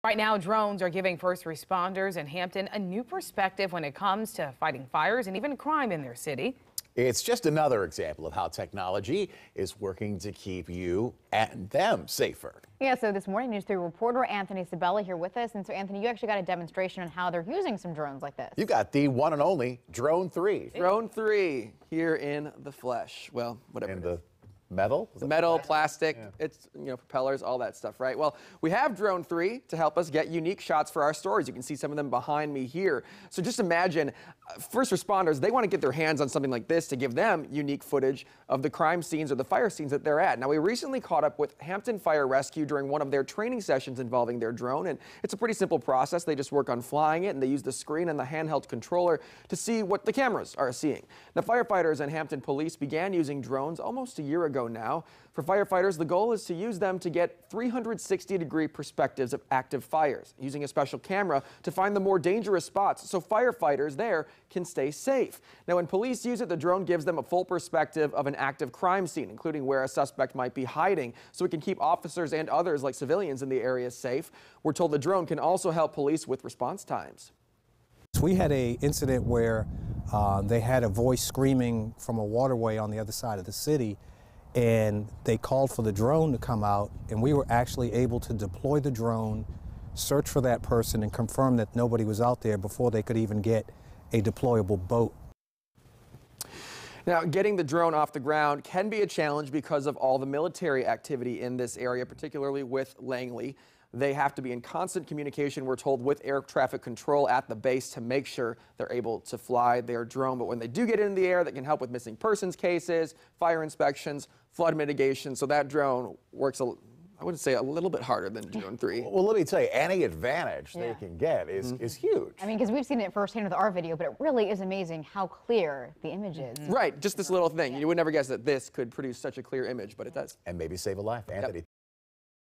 Right now, drones are giving first responders in Hampton a new perspective when it comes to fighting fires and even crime in their city. It's just another example of how technology is working to keep you and them safer. Yeah, so this morning, News 3 reporter Anthony Sabella here with us. And so, Anthony, you actually got a demonstration on how they're using some drones like this. You got the one and only Drone 3. Drone 3 here in the flesh. Well, whatever. And the metal? Metal, plastic, it's, propellers, all that stuff, right? Well, we have Drone 3 to help us get unique shots for our stories. You can see some of them behind me here. So just imagine first responders, they want to get their hands on something like this to give them unique footage of the crime scenes or the fire scenes that they're at. Now, we recently caught up with Hampton Fire Rescue during one of their training sessions involving their drone, and it's a pretty simple process. They just work on flying it, and they use the screen and the handheld controller to see what the cameras are seeing. Now, firefighters and Hampton Police began using drones almost a year ago now. For firefighters, the goal is to use them to get 360-degree perspectives of active fires, using a special camera to find the more dangerous spots so firefighters there can stay safe. Now, when police use it, the drone gives them a full perspective of an active crime scene, including where a suspect might be hiding, so it can keep officers and others like civilians in the area safe. We're told the drone can also help police with response times. We had an incident where they had a voice screaming from a waterway on the other side of the city, and they called for the drone to come out, and we were actually able to deploy the drone, search for that person, and confirm that nobody was out there before they could even get a deployable boat. Now, getting the drone off the ground can be a challenge because of all the military activity in this area, particularly with Langley. They have to be in constant communication, we're told, with air traffic control at the base to make sure they're able to fly their drone. But when they do get in the air, that can help with missing persons cases, fire inspections, flood mitigation. So that drone works, I would say, a little bit harder than Drone 3. Well, let me tell you, any advantage they can get is huge. I mean, because we've seen it firsthand with our video, but it really is amazing how clear the image is. Right, just this little thing. You would never guess that this could produce such a clear image, but it does. And maybe save a life. Anthony.